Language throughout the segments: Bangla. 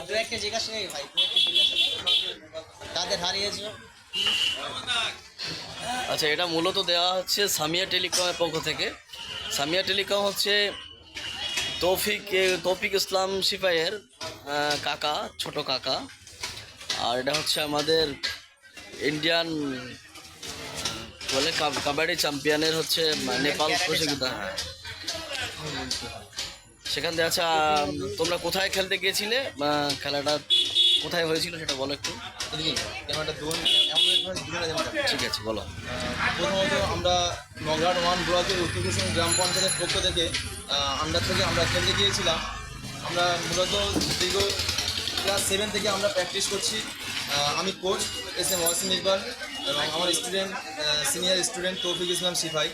দু একটা জিজ্ঞাসা ভাই, কাদের হারিয়েছো? আচ্ছা, এটা মূলত দেওয়া হচ্ছে সামিয়া টেলিকমের পক্ষ থেকে। সামিয়া টেলিকম হচ্ছে তৌফিক ইসলাম সিপাইয়ের কাকা, ছোট কাকা। আর এটা হচ্ছে আমাদের ইন্ডিয়ান বলে কাবাডি চ্যাম্পিয়নের হচ্ছে নেপাল প্রশিক্ষিত। হ্যাঁ, সেখান থেকে। আচ্ছা, তোমরা কোথায় খেলতে গিয়েছিলে? খেলাটা কোথায় হয়েছিল সেটা বলো একটু। ঠিক আছে, বলো। প্রথমত আমরা মগরাট 1 ব্লকের উত্তর কুসুম গ্রাম পঞ্চায়েতের পক্ষ থেকে আন্ডার থেকে আমরা খেলতে গিয়েছিলাম। আমরা মূলত দীর্ঘ ক্লাস 7 থেকে আমরা প্র্যাকটিস করছি। আমি কোচ এস.এম. মহসিন ইকবাল এবং আমার স্টুডেন্ট সিনিয়র স্টুডেন্ট তৌফিক ইসলাম সিপাই।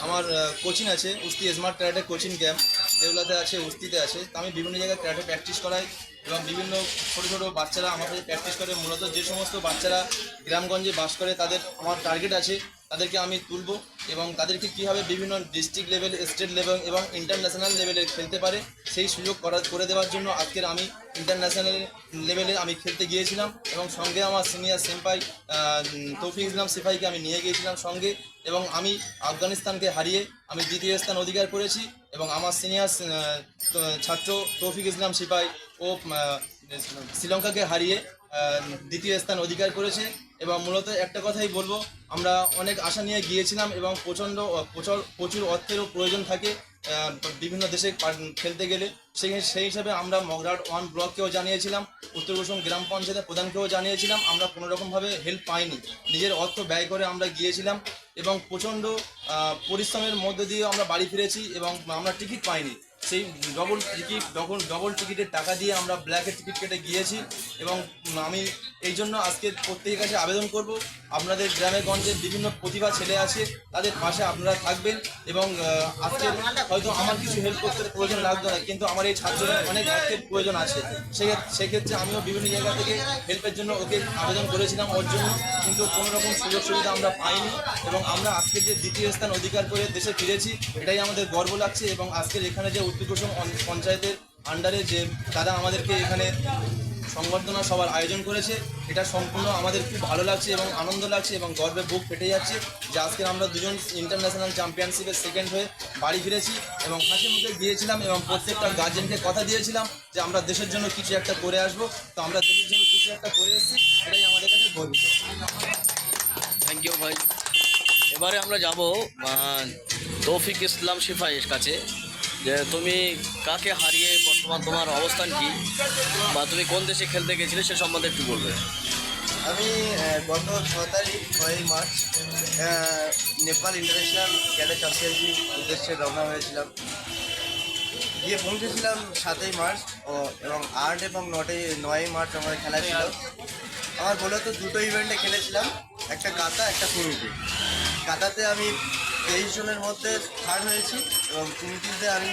আমার কোচিং আছে উস্তি স্মার্ট ক্যারাটে কোচিং ক্যাম্প, দেউলাতে আছে, উস্তিতে আছে। তো আমি বিভিন্ন জায়গায় ক্যারাটে প্র্যাকটিস করাই এবং বিভিন্ন ছোটো ছোটো বাচ্চারা আমার কাছে প্র্যাকটিস করে। মূলত যে সমস্ত বাচ্চারা গ্রামগঞ্জে বাস করে তাদের আমার টার্গেট আছে, তাদেরকে আমি তুলব এবং তাদেরকে কীভাবে বিভিন্ন ডিস্ট্রিক্ট লেভেল, স্টেট লেভেল এবং ইন্টারন্যাশনাল লেভেলে খেলতে পারে সেই সুযোগ করে দেওয়ার জন্য আজকের আমি ইন্টারন্যাশনাল লেভেলে আমি খেলতে গিয়েছিলাম এবং সঙ্গে আমার সিনিয়র সেম্পাই তৌফিক ইসলাম সিপাইকে আমি নিয়ে গিয়েছিলাম সঙ্গে। এবং আমি আফগানিস্তানকে হারিয়ে আমি দ্বিতীয় স্থান অধিকার করেছি এবং আমার সিনিয়র ছাত্র তৌফিক ইসলাম সিপাই ও শ্রীলঙ্কাকে হারিয়ে দ্বিতীয় স্থান অধিকার করেছে। এবং মূলত একটা কথাই বলবো, আমরা অনেক আশা নিয়ে গিয়েছিলাম এবং প্রচুর অর্থেরও প্রয়োজন থাকে বিভিন্ন দেশে খেলতে গেলে। সেই হিসাবে আমরা মগরাট 1 ব্লককেও জানিয়েছিলাম, উত্তর কুসুম গ্রাম পঞ্চায়েতের প্রধানকেও জানিয়েছিলাম। আমরা কোনোরকমভাবে হেল্প পাইনি, নিজের অর্থ ব্যয় করে আমরা গিয়েছিলাম এবং প্রচণ্ড পরিশ্রমের মধ্যে দিয়ে আমরা বাড়ি ফিরেছি এবং আমরা টিকিট পাইনি। সেই ডবল টিকিটের টাকা দিয়ে আমরা ব্ল্যাকের টিকিট কেটে গিয়েছি। এবং আমি এই জন্য আজকে প্রত্যেকের কাছে আবেদন করব, আপনাদের গ্রামে গঞ্জে বিভিন্ন প্রতিভা ছেলে আছে, তাদের পাশে আপনারা থাকবেন। এবং আজকে হয়তো আমার কিছু হেল্প করতে প্রয়োজন লাগতো না, কিন্তু আমার এই ছাত্রদের অনেক অর্থের প্রয়োজন আছে। সেক্ষেত্রে আমিও বিভিন্ন জায়গা থেকে হেল্পের জন্য ওকে আবেদন করেছিলাম ওর জন্য, কিন্তু কোনো রকম সুযোগ সুবিধা আমরা পাইনি। এবং আমরা আজকে যে দ্বিতীয় স্থান অধিকার করে দেশে ফিরেছি, এটাই আমাদের গর্ব লাগছে। এবং আজকের এখানে যে উত্তর কুসুম পঞ্চায়েতের আন্ডারে যে দাদা আমাদেরকে এখানে সংবর্ধনা সবার আয়োজন করেছে, এটা সম্পূর্ণ আমাদের খুব ভালো লাগছে এবং আনন্দ লাগছে এবং গর্বে বুক ফেটে যাচ্ছে যে আজকে আমরা দুজন ইন্টারন্যাশনাল চ্যাম্পিয়নশিপের সেকেন্ড হয়ে বাড়ি ফিরেছি এবং হাসি মুখে গিয়েছিলাম এবং প্রত্যেকটা গার্জেনকে কথা দিয়েছিলাম যে আমরা দেশের জন্য কিছু একটা করে আসবো। তো আমরা দেশের জন্য কিছু একটা করে এসেছি, এটাই আমাদের কাছে গর্বিত। থ্যাংক ইউ ভাই। এবারে আমরা যাব তৌফিক ইসলাম সিপাইয়ের কাছে, যে তুমি কাকে হারিয়ে বর্তমান তোমার অবস্থান কি, বা তুমি কোন দেশে খেলতে গেছিলে সে সম্বন্ধে একটু বলবে। আমি গত 6 March Nepal international cadet championship উদ্দেশ্যে রওনা হয়েছিলাম। গিয়ে পৌঁছেছিলাম 7 মার্চ এবং 8 এবং 9 মার্চ আমাদের খেলা ছিল। আমার মূলত দুটো ইভেন্টে খেলেছিলাম, একটা কাতা, একটা কুমিটি। কাতাতে আমি 23 জনের মধ্যে থার্ড হয়েছি এবং কুমিটিতে আমি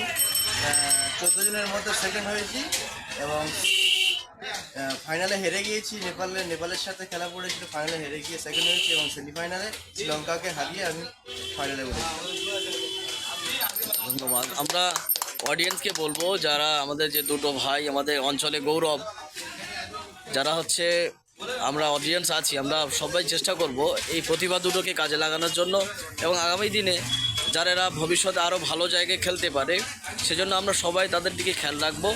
14 জনের মধ্যে সেকেন্ড হয়েছি এবং ফাইনালে হেরে গিয়েছি। নেপালের সাথে খেলা পড়েছিল, ফাইনালে হেরে গিয়ে সেকেন্ড হয়েছি এবং সেমিফাইনালে শ্রীলঙ্কাকে হারিয়ে আমি ফাইনালে উঠেছি। ধন্যবাদ। আমরা অডিয়েন্সকে বলবো, যারা আমাদের যে দুটো ভাই আমাদের অঞ্চলে গৌরব, যারা হচ্ছে আমরা অডিয়েন্স আছি, আমরা সবাই চেষ্টা করব এই প্রতিভা দুটোকে কাজে লাগানোর জন্য এবং আগামী দিনে যারা এরা ভবিষ্যতে আরও ভালো জায়গায় খেলতে পারে সেজন্য আমরা সবাই তাদের দিকে খেয়াল রাখবো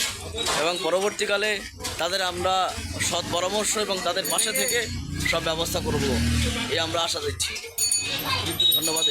এবং পরবর্তীকালে তাদের আমরা সৎ পরামর্শ এবং তাদের পাশে থেকে সব ব্যবস্থা করব, এই আমরা আশা দিচ্ছি। ধন্যবাদ।